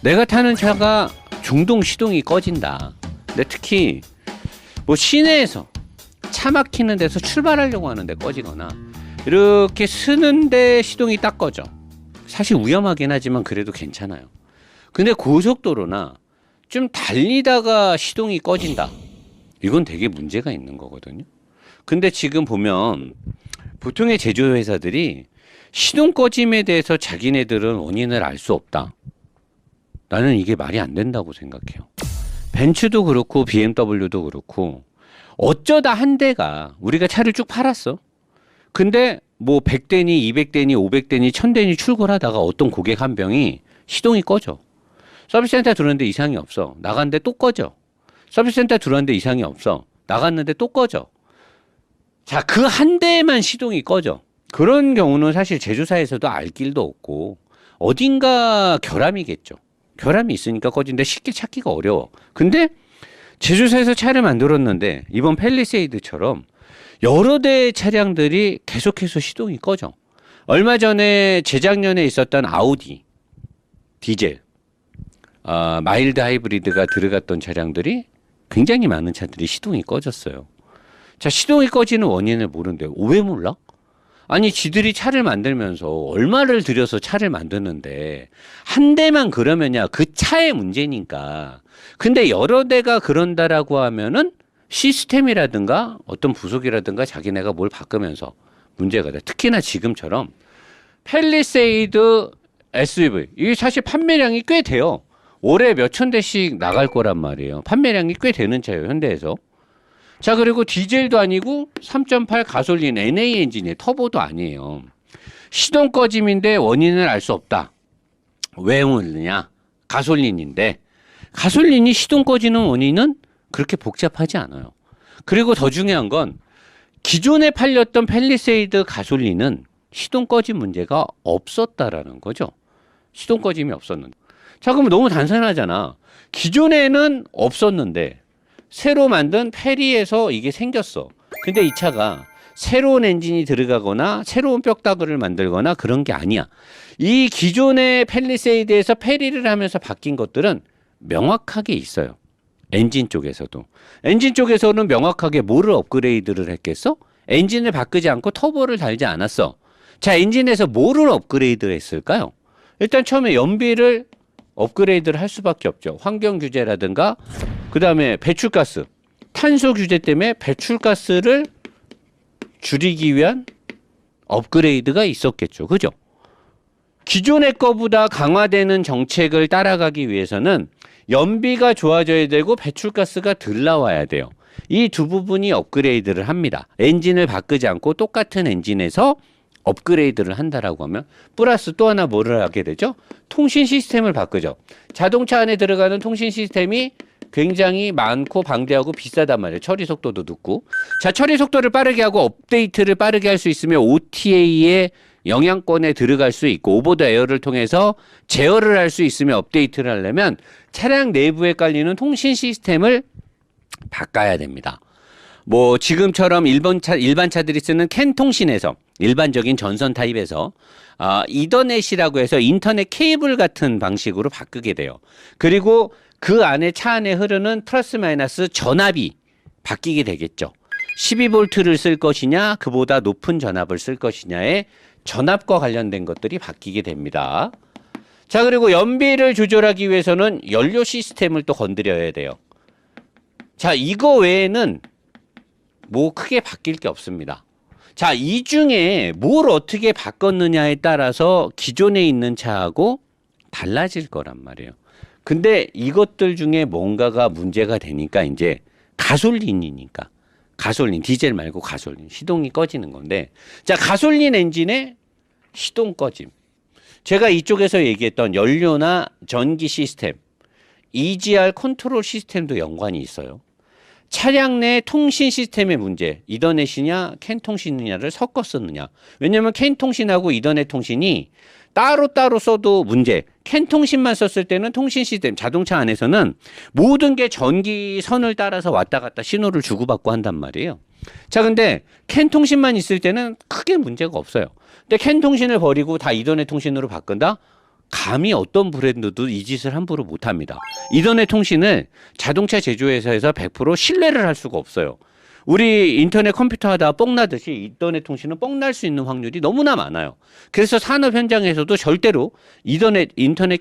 내가 타는 차가 중동 시동이 꺼진다. 근데 특히 뭐 시내에서 차 막히는 데서 출발하려고 하는데 꺼지거나 이렇게 쓰는데 시동이 딱 꺼져. 사실 위험하긴 하지만 그래도 괜찮아요. 근데 고속도로나 좀 달리다가 시동이 꺼진다. 이건 되게 문제가 있는 거거든요. 근데 지금 보면 보통의 제조회사들이 시동 꺼짐에 대해서 자기네들은 원인을 알 수 없다. 나는 이게 말이 안 된다고 생각해요. 벤츠도 그렇고 BMW도 그렇고 어쩌다 한 대가 우리가 차를 쭉 팔았어. 근데 뭐 100대니 200대니 500대니 1000대니 출고하다가 어떤 고객 한 병이 시동이 꺼져. 서비스센터 들어왔는데 이상이 없어. 나갔는데 또 꺼져. 서비스센터 들어왔는데 이상이 없어. 나갔는데 또 꺼져. 자, 그 한 대만 시동이 꺼져. 그런 경우는 사실 제조사에서도 알 길도 없고 어딘가 결함이겠죠. 결함이 있으니까 꺼진데 쉽게 찾기가 어려워. 근데 제조사에서 차를 만들었는데 이번 팰리세이드처럼 여러 대의 차량들이 계속해서 시동이 꺼져. 얼마 전에 재작년에 있었던 아우디 디젤 마일드 하이브리드가 들어갔던 차량들이 굉장히 많은 차들이 시동이 꺼졌어요. 자, 시동이 꺼지는 원인을 모르는데 왜 몰라? 아니, 지들이 차를 만들면서 얼마를 들여서 차를 만드는데 한 대만 그러면야 그 차의 문제니까. 근데 여러 대가 그런다라고 하면은 시스템이라든가 어떤 부속이라든가 자기네가 뭘 바꾸면서 문제가 돼. 특히나 지금처럼 팰리세이드 SUV 이게 사실 판매량이 꽤 돼요. 올해 몇천 대씩 나갈 거란 말이에요. 판매량이 꽤 되는 차예요, 현대에서. 자, 그리고 디젤도 아니고 3.8 가솔린 NA 엔진의 터보도 아니에요. 시동 꺼짐인데 원인을 알 수 없다. 왜 그러느냐? 가솔린인데 가솔린이 시동 꺼지는 원인은 그렇게 복잡하지 않아요. 그리고 더 중요한 건 기존에 팔렸던 팰리세이드 가솔린은 시동 꺼짐 문제가 없었다라는 거죠. 시동 꺼짐이 없었는데. 자, 그럼 너무 단순하잖아. 기존에는 없었는데 새로 만든 페리에서 이게 생겼어. 근데 이 차가 새로운 엔진이 들어가거나 새로운 뼈다구를 만들거나 그런 게 아니야. 이 기존의 팰리세이드에서 페리를 하면서 바뀐 것들은 명확하게 있어요. 엔진 쪽에서도. 엔진 쪽에서는 명확하게 뭐를 업그레이드를 했겠어? 엔진을 바꾸지 않고 터보를 달지 않았어. 자, 엔진에서 뭐를 업그레이드 했을까요? 일단 처음에 연비를 업그레이드를 할 수밖에 없죠. 환경 규제라든가 그 다음에 배출가스, 탄소 규제 때문에 배출가스를 줄이기 위한 업그레이드가 있었겠죠. 그죠? 기존의 거보다 강화되는 정책을 따라가기 위해서는 연비가 좋아져야 되고 배출가스가 덜 나와야 돼요. 이 두 부분이 업그레이드를 합니다. 엔진을 바꾸지 않고 똑같은 엔진에서 업그레이드를 한다라고 하면 플러스 또 하나 뭐를 하게 되죠? 통신 시스템을 바꾸죠. 자동차 안에 들어가는 통신 시스템이 굉장히 많고 방대하고 비싸단 말이에요. 처리 속도도 늦고. 자, 처리 속도를 빠르게 하고 업데이트를 빠르게 할 수 있으면 OTA의 영향권에 들어갈 수 있고 오버 더 에어를 통해서 제어를 할 수 있으면 업데이트를 하려면 차량 내부에 깔리는 통신 시스템을 바꿔야 됩니다. 뭐 지금처럼 일반 차들이 쓰는 캔 통신에서 일반적인 전선 타입에서 이더넷이라고 해서 인터넷 케이블 같은 방식으로 바꾸게 돼요. 그리고 그 안에 차 안에 흐르는 플러스 마이너스 전압이 바뀌게 되겠죠. 12V를 쓸 것이냐 그보다 높은 전압을 쓸 것이냐의 전압과 관련된 것들이 바뀌게 됩니다. 자, 그리고 연비를 조절하기 위해서는 연료 시스템을 또 건드려야 돼요. 자, 이거 외에는 뭐 크게 바뀔 게 없습니다. 자, 이 중에 뭘 어떻게 바꿨느냐에 따라서 기존에 있는 차하고 달라질 거란 말이에요. 근데 이것들 중에 뭔가가 문제가 되니까 이제 가솔린이니까 가솔린, 디젤 말고 가솔린, 시동이 꺼지는 건데 자, 가솔린 엔진의 시동 꺼짐. 제가 이쪽에서 얘기했던 연료나 전기 시스템, EGR 컨트롤 시스템도 연관이 있어요. 차량 내 통신 시스템의 문제, 이더넷이냐 캔 통신이냐를 섞어 썼느냐. 왜냐하면 캔 통신하고 이더넷 통신이 따로따로 써도 문제. 캔 통신만 썼을 때는 통신 시스템, 자동차 안에서는 모든 게 전기선을 따라서 왔다 갔다 신호를 주고받고 한단 말이에요. 자, 근데 캔 통신만 있을 때는 크게 문제가 없어요. 근데 캔 통신을 버리고 다 이더넷 통신으로 바꾼다? 감히 어떤 브랜드도 이 짓을 함부로 못합니다. 이더넷 통신을 자동차 제조회사에서 100% 신뢰를 할 수가 없어요. 우리 인터넷 컴퓨터 하다가 뻥나듯이 이더넷 통신은 뻥날 수 있는 확률이 너무나 많아요. 그래서 산업 현장에서도 절대로 인터넷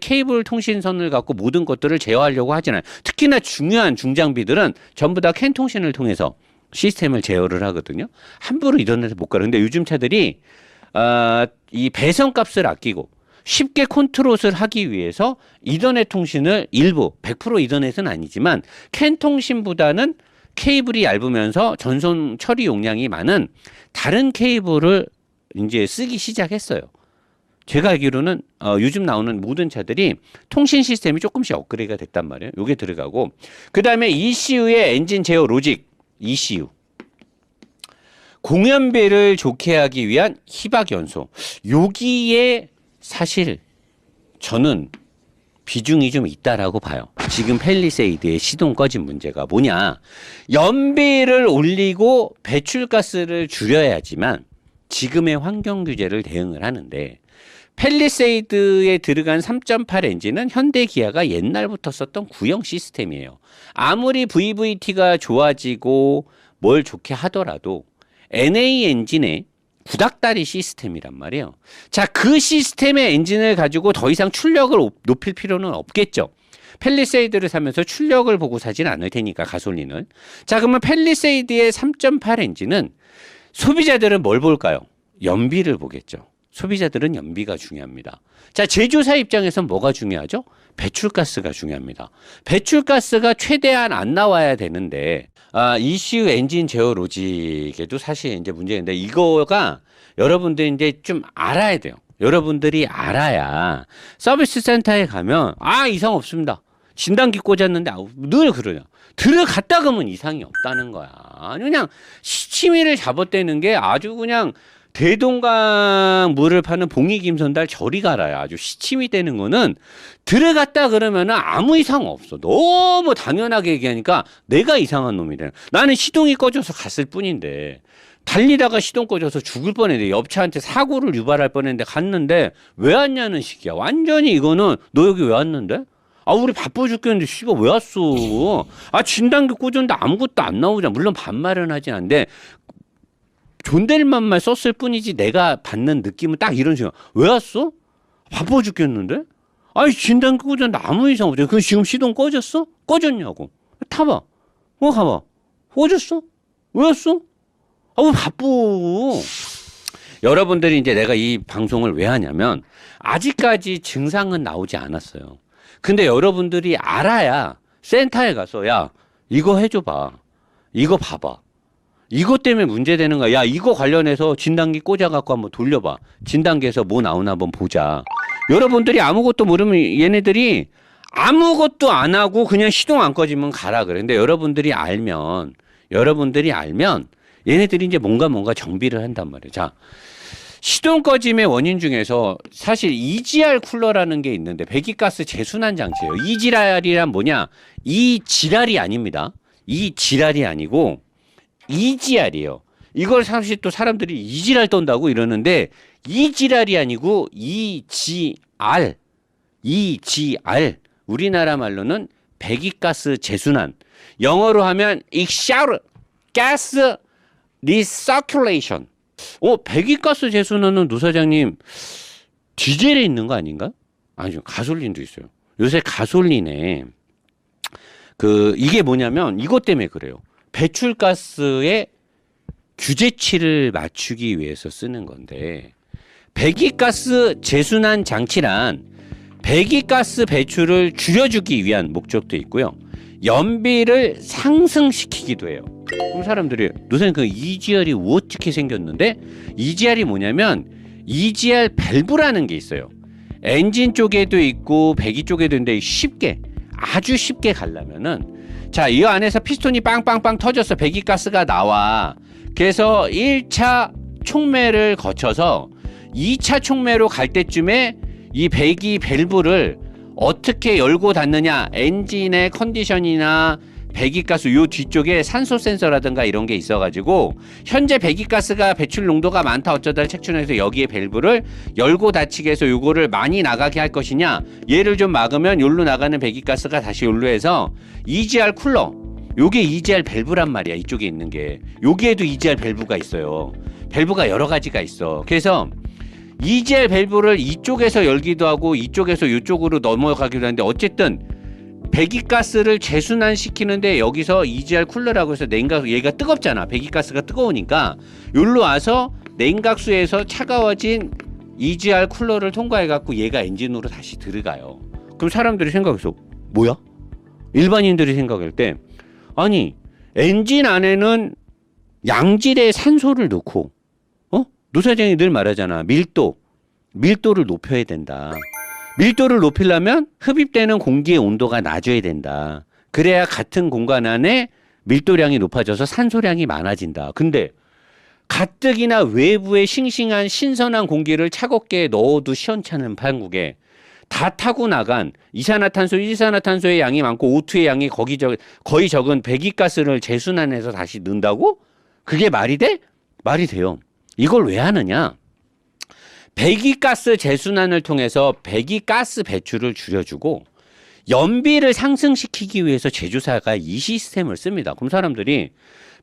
케이블 통신선을 갖고 모든 것들을 제어하려고 하진 않아요. 특히나 중요한 중장비들은 전부 다 캔 통신을 통해서 시스템을 제어를 하거든요. 함부로 이더넷을 못 가요. 근데 요즘 차들이 이 배선값을 아끼고 쉽게 컨트롤을 하기 위해서 이더넷 통신을 일부 100% 이더넷은 아니지만 캔 통신보다는 케이블이 얇으면서 전송 처리 용량이 많은 다른 케이블을 이제 쓰기 시작했어요. 제가 알기로는 요즘 나오는 모든 차들이 통신 시스템이 조금씩 업그레이드가 됐단 말이에요. 요게 들어가고 그 다음에 ECU의 엔진 제어 로직 ECU 공연비를 좋게 하기 위한 희박 연소 여기에 사실 저는 비중이 좀 있다라고 봐요. 지금 팰리세이드의 시동 꺼진 문제가 뭐냐. 연비를 올리고 배출가스를 줄여야지만 지금의 환경 규제를 대응을 하는데 팰리세이드에 들어간 3.8 엔진은 현대 기아가 옛날부터 썼던 구형 시스템이에요. 아무리 VVT가 좋아지고 뭘 좋게 하더라도 NA 엔진에 구닥다리 시스템이란 말이에요. 자, 그 시스템의 엔진을 가지고 더 이상 출력을 높일 필요는 없겠죠. 팰리세이드를 사면서 출력을 보고 사진 않을 테니까 가솔린을. 자, 그러면 팰리세이드의 3.8 엔진은 소비자들은 뭘 볼까요? 연비를 보겠죠. 소비자들은 연비가 중요합니다. 자, 제조사 입장에선 뭐가 중요하죠? 배출가스가 중요합니다. 배출가스가 최대한 안 나와야 되는데 ECU 엔진 제어 로직에도 사실 이제 문제인데 이거가 여러분들 이제 좀 알아야 돼요. 여러분들이 알아야 서비스 센터에 가면 이상 없습니다. 진단기 꽂았는데 늘 그러냐. 들어갔다 그러면 이상이 없다는 거야. 아니 그냥 시치미를 잡아떼는 게 아주 그냥 대동강 물을 파는 봉이김선달 저리 가라야. 아주 시침이 되는 거는 들어갔다 그러면은 아무 이상 없어. 너무 당연하게 얘기하니까 내가 이상한 놈이 되는. 나는 시동이 꺼져서 갔을 뿐인데 달리다가 시동 꺼져서 죽을 뻔했는데 옆차한테 사고를 유발할 뻔했는데 갔는데 왜 왔냐는 식이야. 완전히 이거는 너 여기 왜 왔는데? 우리 바빠 죽겠는데 씨발 왜 왔어? 진단기 꽂았는데 아무것도 안 나오잖아. 물론 반말은 하진 않는데 존댓말만 썼을 뿐이지 내가 받는 느낌은 딱 이런 식이야. 왜 왔어? 바빠 죽겠는데? 진단기 꽂았는데 아무 이상 없잖아. 그 지금 시동 꺼졌어? 꺼졌냐고. 타봐. 가봐. 꺼졌어? 왜 왔어? 왜 바빠? 여러분들이 이제 내가 이 방송을 왜 하냐면 아직까지 증상은 나오지 않았어요. 근데 여러분들이 알아야 센터에 가서 야 이거 해줘봐. 이거 봐봐. 이것 때문에 문제되는 거야. 야 이거 관련해서 진단기 꽂아갖고 한번 돌려봐. 진단기에서 뭐 나오나 한번 보자. 여러분들이 아무것도 모르면 얘네들이 아무것도 안 하고 그냥 시동 안 꺼지면 가라 그래. 근데 여러분들이 알면 얘네들이 이제 뭔가 정비를 한단 말이에요. 자, 시동 꺼짐의 원인 중에서 사실 EGR 쿨러라는 게 있는데 배기가스 재순환 장치예요. EGR이란 뭐냐? 이 지랄이 아닙니다. 이 지랄이 아니고 EGR이에요. 이걸 사실 또 사람들이 이지랄 떤다고 이러는데 이지랄이 아니고 EGR. 우리나라 말로는 배기가스 재순환. 영어로 하면 exhaust gas recirculation. 배기가스 재순환은 노 사장님 디젤에 있는 거 아닌가? 아니죠. 가솔린도 있어요. 요새 가솔린에 이게 뭐냐면 이것 때문에 그래요. 배출가스의 규제치를 맞추기 위해서 쓰는 건데 배기가스 재순환 장치란 배기가스 배출을 줄여주기 위한 목적도 있고요. 연비를 상승시키기도 해요. 그럼 사람들이 노선생 그 EGR이 어떻게 생겼는데 EGR이 뭐냐면 EGR 밸브라는 게 있어요. 엔진 쪽에도 있고 배기 쪽에도 있는데 아주 쉽게 가려면은 자, 이 안에서 피스톤이 빵빵빵 터져서 배기가스가 나와. 그래서 1차 촉매를 거쳐서 2차 촉매로 갈 때쯤에 이 배기 밸브를 어떻게 열고 닫느냐, 엔진의 컨디션이나 배기가스 요 뒤쪽에 산소 센서라든가 이런 게 있어가지고 현재 배기가스가 배출 농도가 많다 어쩌다 책춘해서 여기에 밸브를 열고 닫히게 해서 요거를 많이 나가게 할 것이냐, 얘를 좀 막으면 요로 나가는 배기가스가 다시 요로 해서 EGR 쿨러, 요게 EGR 밸브란 말이야. 이쪽에 있는 게 여기에도 EGR 밸브가 있어요. 밸브가 여러 가지가 있어. 그래서 EGR 밸브를 이쪽에서 열기도 하고 이쪽에서 이쪽으로 넘어가기도 하는데, 어쨌든 배기가스를 재순환시키는데 여기서 EGR 쿨러라고 해서 냉각수, 얘가 뜨겁잖아. 배기가스가 뜨거우니까 여기로 와서 냉각수에서 차가워진 EGR 쿨러를 통과해 갖고 얘가 엔진으로 다시 들어가요. 그럼 사람들이 생각해서 뭐야? 일반인들이 생각할 때, 아니 엔진 안에는 양질의 산소를 넣고, 노 사장이 늘 말하잖아. 밀도를 높여야 된다. 밀도를 높이려면 흡입되는 공기의 온도가 낮아야 된다. 그래야 같은 공간 안에 밀도량이 높아져서 산소량이 많아진다. 근데 가뜩이나 외부에 싱싱한 신선한 공기를 차갑게 넣어도 시원찮은 판국에 다 타고 나간 이산화탄소, 일산화탄소의 양이 많고 O2의 양이 거의 적은 배기가스를 재순환해서 다시 넣는다고? 그게 말이 돼? 말이 돼요. 이걸 왜 하느냐? 배기가스 재순환을 통해서 배기가스 배출을 줄여주고 연비를 상승시키기 위해서 제조사가 이 시스템을 씁니다. 그럼 사람들이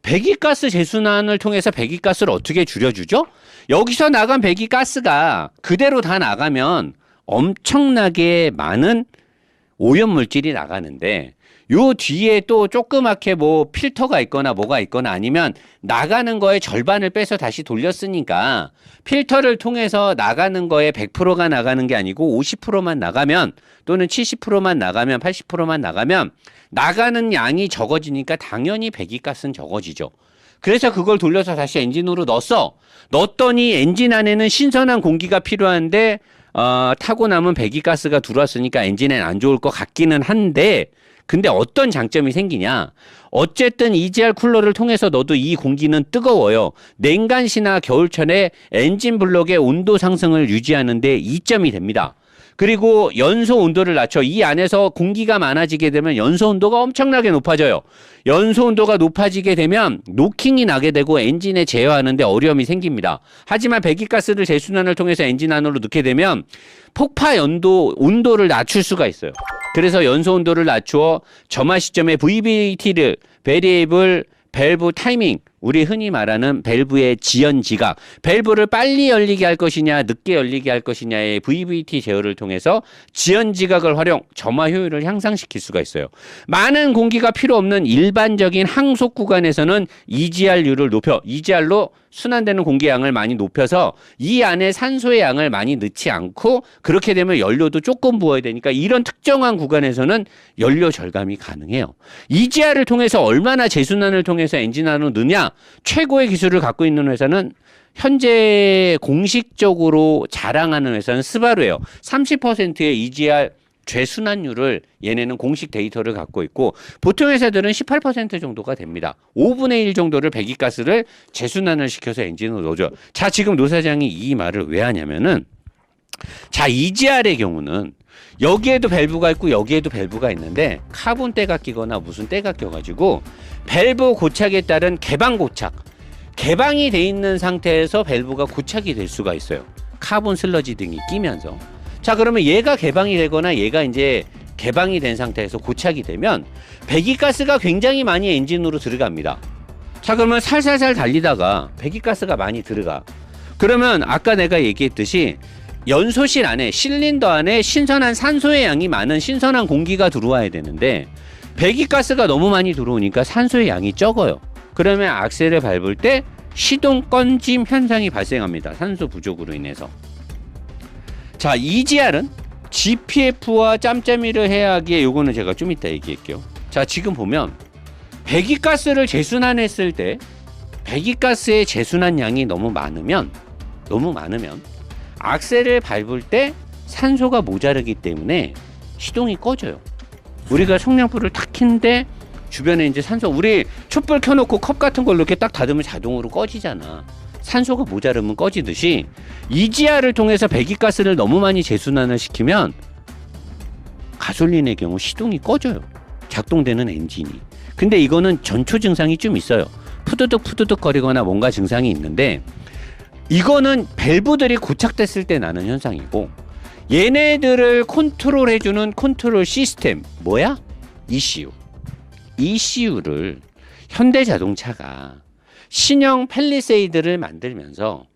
배기가스 재순환을 통해서 배기가스를 어떻게 줄여주죠? 여기서 나간 배기가스가 그대로 다 나가면 엄청나게 많은 오염물질이 나가는데, 요 뒤에 또 조그맣게 뭐 필터가 있거나 뭐가 있거나 아니면 나가는 거에 절반을 빼서 다시 돌렸으니까 필터를 통해서 나가는 거에 100%가 나가는 게 아니고 50%만 나가면, 또는 70%만 나가면, 80%만 나가면 나가는 양이 적어지니까 당연히 배기가스는 적어지죠. 그래서 그걸 돌려서 다시 엔진으로 넣었더니 엔진 안에는 신선한 공기가 필요한데 타고 남은 배기가스가 들어왔으니까 엔진엔 안 좋을 것 같기는 한데, 근데 어떤 장점이 생기냐? 어쨌든 EGR 쿨러를 통해서 넣어도 이 공기는 뜨거워요. 냉간시나 겨울철에 엔진 블록의 온도 상승을 유지하는 데 이점이 됩니다. 그리고 연소 온도를 낮춰. 이 안에서 공기가 많아지게 되면 연소 온도가 엄청나게 높아져요. 연소 온도가 높아지게 되면 노킹이 나게 되고 엔진에 제어하는데 어려움이 생깁니다. 하지만 배기가스를 재순환을 통해서 엔진 안으로 넣게 되면 폭파 온도를 낮출 수가 있어요. 그래서 연소 온도를 낮추어 점화 시점에 VVT를 베리에이블 밸브 타이밍, 우리 흔히 말하는 밸브의 지연 지각, 밸브를 빨리 열리게 할 것이냐 늦게 열리게 할 것이냐의 VVT 제어를 통해서 지연 지각을 활용, 점화 효율을 향상시킬 수가 있어요. 많은 공기가 필요 없는 일반적인 항속 구간에서는 EGR율을 높여, EGR로 순환되는 공기 양을 많이 높여서 이 안에 산소의 양을 많이 넣지 않고, 그렇게 되면 연료도 조금 부어야 되니까 이런 특정한 구간에서는 연료 절감이 가능해요. EGR을 통해서 얼마나 재순환을 통해서 엔진 안으로 넣냐? 최고의 기술을 갖고 있는 회사는 현재 공식적으로 자랑하는 회사는 스바루예요. 30%의 EGR 재순환율을 얘네는 공식 데이터를 갖고 있고, 보통 회사들은 18% 정도가 됩니다. 5분의 1 정도를 배기가스를 재순환을 시켜서 엔진으로 넣어줘. 자, 지금 노 사장이 이 말을 왜 하냐면은, 자, EGR의 경우는 여기에도 밸브가 있고 여기에도 밸브가 있는데 카본 때가 끼거나 무슨 때가 껴가지고 밸브 고착에 따른 개방 고착, 개방이 돼 있는 상태에서 밸브가 고착이 될 수가 있어요. 카본 슬러지 등이 끼면서. 자, 그러면 얘가 개방이 되거나 얘가 이제 개방이 된 상태에서 고착이 되면 배기가스가 굉장히 많이 엔진으로 들어갑니다. 자, 그러면 살살살 달리다가 배기가스가 많이 들어가. 그러면 아까 내가 얘기했듯이 연소실 안에, 실린더 안에 신선한 산소의 양이 많은 신선한 공기가 들어와야 되는데 배기가스가 너무 많이 들어오니까 산소의 양이 적어요. 그러면 악셀을 밟을 때 시동 꺼짐 현상이 발생합니다. 산소 부족으로 인해서. 자, EGR은 GPF와 짬짬이를 해야 하기에, 요거는 제가 좀 이따 얘기할게요. 자, 지금 보면 배기가스를 재순환했을 때 배기가스의 재순환 양이 너무 많으면 악셀을 밟을 때 산소가 모자르기 때문에 시동이 꺼져요. 우리가 성냥불을 탁 켰는데 주변에 이제 산소, 우리 촛불 켜놓고 컵 같은 걸로 이렇게 딱 닫으면 자동으로 꺼지잖아. 산소가 모자르면 꺼지듯이 EGR을 통해서 배기가스를 너무 많이 재순환을 시키면 가솔린의 경우 시동이 꺼져요. 작동되는 엔진이. 근데 이거는 전초 증상이 좀 있어요. 푸드득 거리거나 뭔가 증상이 있는데 이거는 밸브들이 고착됐을 때 나는 현상이고 얘네들을 컨트롤해주는 컨트롤 시스템 뭐야? ECU를 현대자동차가 신형 팰리세이드를 만들면서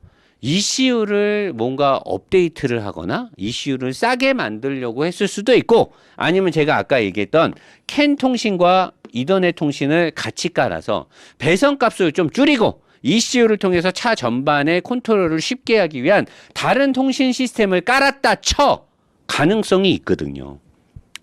ECU를 뭔가 업데이트를 하거나 ECU를 싸게 만들려고 했을 수도 있고 아니면 제가 아까 얘기했던 캔 통신과 이더넷 통신을 같이 깔아서 배선값을 좀 줄이고 ECU를 통해서 차 전반의 컨트롤을 쉽게 하기 위한 다른 통신 시스템을 깔았다 쳐 가능성이 있거든요.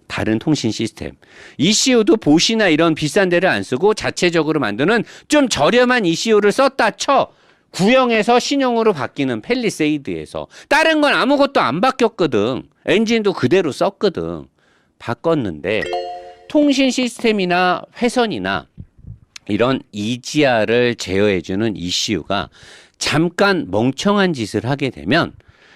다른 통신 시스템. ECU도 보시나 이런 비싼 데를 안 쓰고 자체적으로 만드는 좀 저렴한 ECU를 썼다 쳐 구형에서 신형으로 바뀌는 팰리세이드에서 다른 건 아무것도 안 바뀌었거든. 엔진도 그대로 썼거든. 바꿨는데 통신 시스템이나 회선이나 이런 EGR을 제어해주는 ECU가 잠깐 멍청한 짓을 하게 되면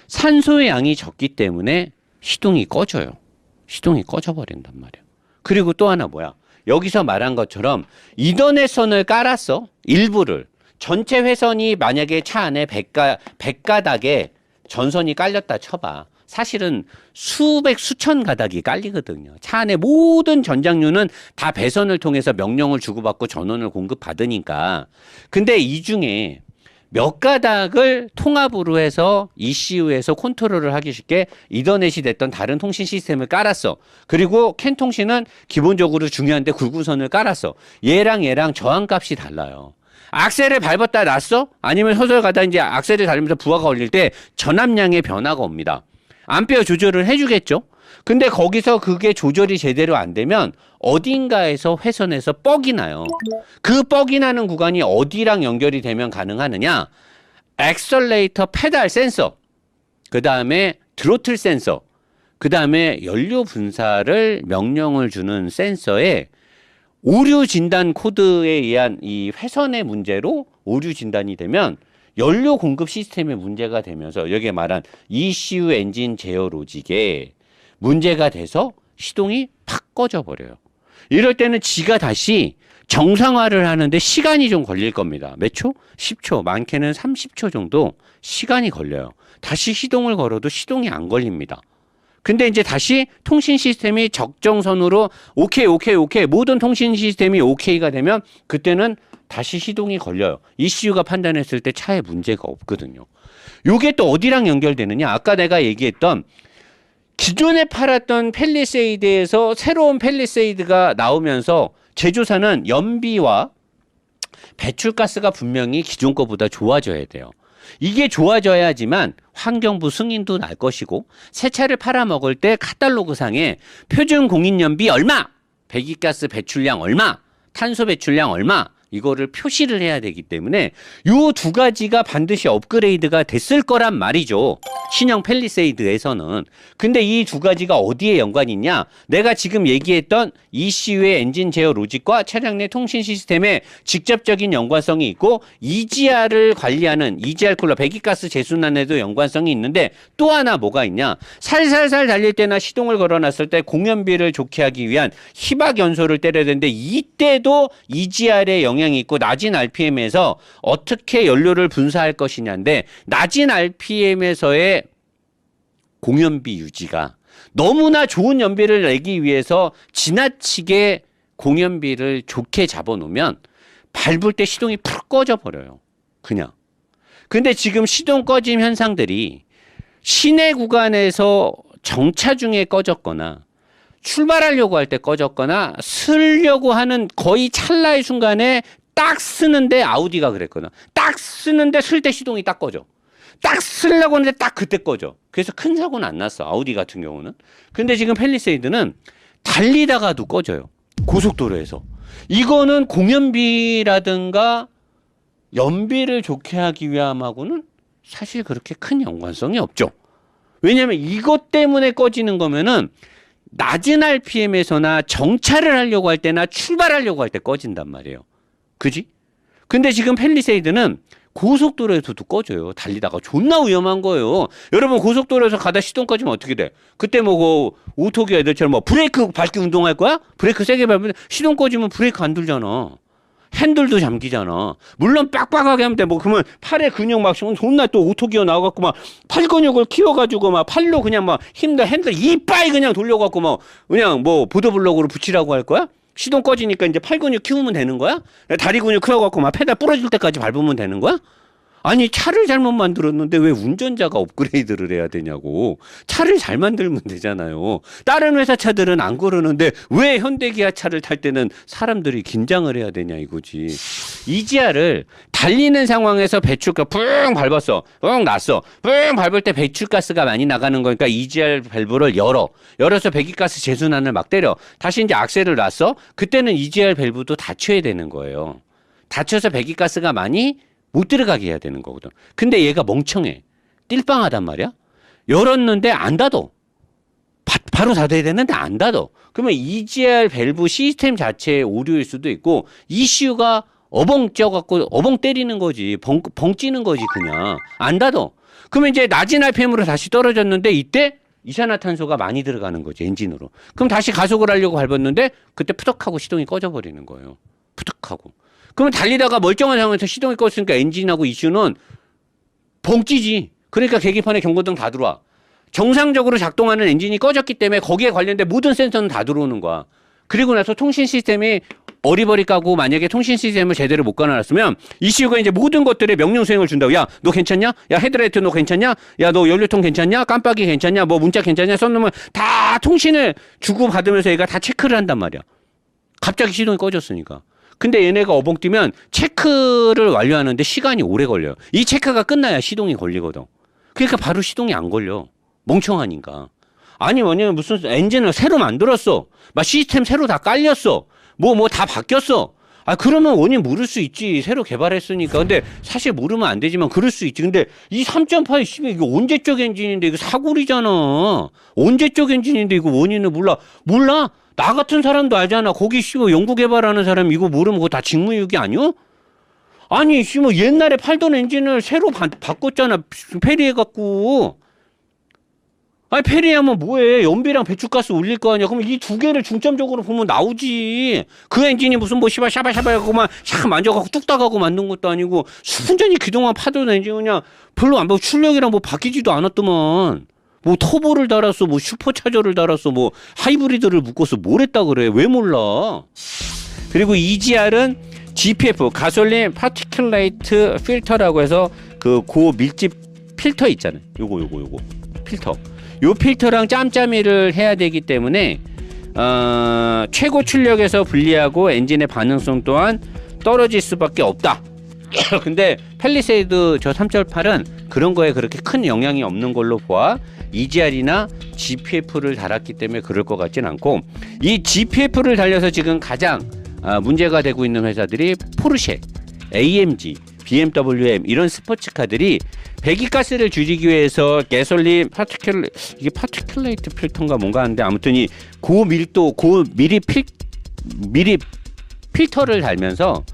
산소의 양이 적기 때문에 시동이 꺼져요. 시동이 꺼져버린단 말이에요. 그리고 또 하나 뭐야? 여기서 말한 것처럼 이더넷 선을 깔았어. 일부를. 전체 회선이 만약에 차 안에 100가닥에 전선이 깔렸다 쳐봐. 사실은 수백, 수천 가닥이 깔리거든요. 차 안에 모든 전장류는 다 배선을 통해서 명령을 주고받고 전원을 공급받으니까. 근데 이 중에 몇 가닥을 통합으로 해서 ECU에서 컨트롤을 하기 쉽게 이더넷이 됐던 다른 통신 시스템을 깔았어. 그리고 캔 통신은 기본적으로 중요한데 굵구선을 깔았어. 얘랑 저항값이 달라요. 악셀을 밟았다 놨어? 아니면 서서히 가다 이제 악셀을 달리면서 부하가 걸릴 때 전압량의 변화가 옵니다. 암페어 조절을 해주겠죠? 근데 거기서 그게 조절이 제대로 안 되면 어딘가에서 회선에서 뻑이 나요. 그 뻑이 나는 구간이 어디랑 연결이 되면 가능하느냐? 액셀레이터 페달 센서, 그 다음에 드로틀 센서, 그 다음에 연료 분사를 명령을 주는 센서에 오류 진단 코드에 의한 이 회선의 문제로 오류 진단이 되면 연료 공급 시스템에 문제가 되면서 여기에 말한 ECU 엔진 제어 로직에 문제가 돼서 시동이 팍 꺼져 버려요. 이럴 때는 지가 다시 정상화를 하는데 시간이 좀 걸릴 겁니다. 몇 초? 10초, 많게는 30초 정도 시간이 걸려요. 다시 시동을 걸어도 시동이 안 걸립니다. 근데 이제 다시 통신 시스템이 적정선으로 오케이 모든 통신 시스템이 오케이가 되면 그때는 다시 시동이 걸려요. ECU가 판단했을 때 차에 문제가 없거든요. 요게 또 어디랑 연결되느냐? 아까 내가 얘기했던 기존에 팔았던 팰리세이드에서 새로운 팰리세이드가 나오면서 제조사는 연비와 배출가스가 분명히 기존 거보다 좋아져야 돼요. 이게 좋아져야지만 환경부 승인도 날 것이고 새 차를 팔아먹을 때 카탈로그상에 표준 공인연비 얼마, 배기가스 배출량 얼마, 탄소 배출량 얼마 이거를 표시를 해야 되기 때문에 요 두 가지가 반드시 업그레이드가 됐을 거란 말이죠. 신형 팰리세이드에서는. 근데 이 두 가지가 어디에 연관이 있냐? 내가 지금 얘기했던 ECU의 엔진 제어 로직과 차량 내 통신 시스템에 직접적인 연관성이 있고 EGR을 관리하는 EGR 쿨러 배기가스 제순환에도 연관성이 있는데 또 하나 뭐가 있냐? 살살살 달릴 때나 시동을 걸어놨을 때 공연비를 좋게 하기 위한 희박 연소를 때려야 되는데 이때도 EGR의 영향이 있고 낮은 RPM에서 어떻게 연료를 분사할 것이냐인데 낮은 RPM에서의 공연비 유지가 너무나 좋은 연비를 내기 위해서 지나치게 공연비를 좋게 잡아놓으면 밟을 때 시동이 푹 꺼져 버려요. 그냥. 근데 지금 시동 꺼짐 현상들이 시내 구간에서 정차 중에 꺼졌거나 출발하려고 할 때 꺼졌거나 쓰려고 하는 거의 찰나의 순간에 딱 쓰는데 아우디가 그랬거든. 딱 쓰는데 쓸 때 시동이 딱 꺼져. 딱 쓰려고 하는데 딱 그때 꺼져. 그래서 큰 사고는 안 났어. 아우디 같은 경우는. 근데 지금 팰리세이드는 달리다가도 꺼져요. 고속도로에서. 이거는 공연비라든가 연비를 좋게 하기 위함하고는 사실 그렇게 큰 연관성이 없죠. 왜냐하면 이것 때문에 꺼지는 거면은 낮은 RPM에서나 정차를 하려고 할 때나 출발하려고 할 때 꺼진단 말이에요. 그지? 근데 지금 팰리세이드는 고속도로에서도 꺼져요. 달리다가 존나 위험한 거예요. 여러분 고속도로에서 가다 시동 꺼지면 어떻게 돼? 그때 뭐 그 오토기 애들처럼 뭐 브레이크 밟기 운동할 거야? 브레이크 세게 밟으면 시동 꺼지면 브레이크 안 들잖아. 핸들도 잠기잖아. 물론 빡빡하게 하면 돼. 뭐 그러면 팔에 근육 막 존나 또 오토기어 나와갖고 막 팔 근육을 키워가지고 막 팔로 그냥 막 힘들 핸들 이빠이 그냥 돌려갖고 뭐 그냥 뭐 보도블록으로 붙이라고 할 거야? 시동 꺼지니까 이제 팔 근육 키우면 되는 거야? 다리 근육 키워갖고 막 페달 부러질 때까지 밟으면 되는 거야? 아니 차를 잘못 만들었는데 왜 운전자가 업그레이드를 해야 되냐고. 차를 잘 만들면 되잖아요. 다른 회사 차들은 안 그러는데 왜 현대기아 차를 탈 때는 사람들이 긴장을 해야 되냐 이거지. EGR을 달리는 상황에서 배출가스 뿡 밟았어. 뿡 났어. 뿡 밟을 때 배출가스가 많이 나가는 거니까 EGR 밸브를 열어서 배기가스 제순환을 막 때려. 다시 이제 악셀을 놨어. 그때는 EGR 밸브도 닫혀야 되는 거예요. 닫혀서 배기가스가 많이 못 들어가게 해야 되는 거거든. 근데 얘가 멍청해. 띨빵하단 말이야. 열었는데 안 닫어. 바로 닫아야 되는데 안 닫어. 그러면 EGR 밸브 시스템 자체의 오류일 수도 있고 ECU가 어벙 쪄갖고 어벙 때리는 거지. 벙 찌는 거지 그냥. 안 닫어. 그러면 이제 낮은 RPM으로 다시 떨어졌는데 이때 이산화탄소가 많이 들어가는 거지 엔진으로. 그럼 다시 가속을 하려고 밟았는데 그때 푸덕하고 시동이 꺼져버리는 거예요. 푸덕하고. 그러면 달리다가 멀쩡한 상황에서 시동이 껐으니까 엔진하고 ECU는 벙찌지. 그러니까 계기판에 경고등 다 들어와. 정상적으로 작동하는 엔진이 꺼졌기 때문에 거기에 관련된 모든 센서는 다 들어오는 거야. 그리고 나서 통신 시스템이 어리버리 까고 만약에 통신 시스템을 제대로 못 깔아놨으면 ECU가 이제 모든 것들의 명령 수행을 준다고. 야, 너 괜찮냐? 야, 헤드라이트 너 괜찮냐? 야, 너 연료통 괜찮냐? 깜빡이 괜찮냐? 뭐 문자 괜찮냐? 써놓으면 다 통신을 주고받으면서 얘가 다 체크를 한단 말이야. 갑자기 시동이 꺼졌으니까. 근데 얘네가 어벙 뛰면 체크를 완료하는데 시간이 오래 걸려요. 이 체크가 끝나야 시동이 걸리거든. 그러니까 바로 시동이 안 걸려. 멍청하니까. 아니 뭐냐면 무슨 엔진을 새로 만들었어. 막 시스템 새로 다 깔렸어. 뭐 다 바뀌었어. 아 그러면 원인 모를 수 있지. 새로 개발했으니까. 근데 사실 모르면 안 되지만 그럴 수 있지. 근데 이 3.8 씨발 이거 언제적 엔진인데 이거 사고리잖아. 언제적 엔진인데 이거 원인을 몰라. 나 같은 사람도 알잖아. 거기 씨뭐 연구 개발하는 사람 이거 모르면 그거 다 직무유기 아니요? 아니 씨뭐 옛날에 팔던 엔진을 새로 바꿨잖아. 페리해갖고. 아니 페리하면 뭐해? 연비랑 배출가스 올릴 거 아니야. 그럼 이 두 개를 중점적으로 보면 나오지. 그 엔진이 무슨 뭐 샤바샤바 해갖고만 샥 만져갖고 뚝딱하고 만든 것도 아니고 순전히 그동안 파던 엔진 그냥 별로 안 보고 출력이랑 뭐 바뀌지도 않았더만. 뭐 터보를 달았어, 뭐 슈퍼차저를 달았어, 뭐 하이브리드를 묶어서 뭘 했다 그래? 왜 몰라? 그리고 EGR은 GPF 가솔린 파티큘레이트 필터라고 해서 그 고밀집 필터 있잖아요. 요거 필터. 요 필터랑 짬짬이를 해야 되기 때문에 최고 출력에서 분리하고 엔진의 반응성 또한 떨어질 수밖에 없다. 근데 팰리세이드 저 3.8은 그런 거에 그렇게 큰 영향이 없는 걸로 보아. EGR이나 GPF를 달았기 때문에 그럴 것 같진 않고, 이 GPF를 달려서 지금 가장 문제가 되고 있는 회사들이 포르쉐, AMG, BMW 이런 스포츠카들이 배기가스를 줄이기 위해서 가솔린 이게 파티큘레이트 필터인가 뭔가 하는데 아무튼 이 고밀도 고미리 필터를 달면서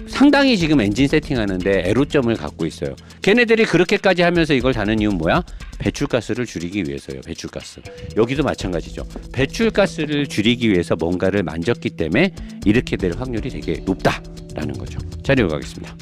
상당히 지금 엔진 세팅하는데 애로점을 갖고 있어요. 걔네들이 그렇게까지 하면서 이걸 다는 이유는 뭐야? 배출가스를 줄이기 위해서요. 배출가스. 여기도 마찬가지죠. 배출가스를 줄이기 위해서 뭔가를 만졌기 때문에 이렇게 될 확률이 되게 높다라는 거죠. 자료 가겠습니다.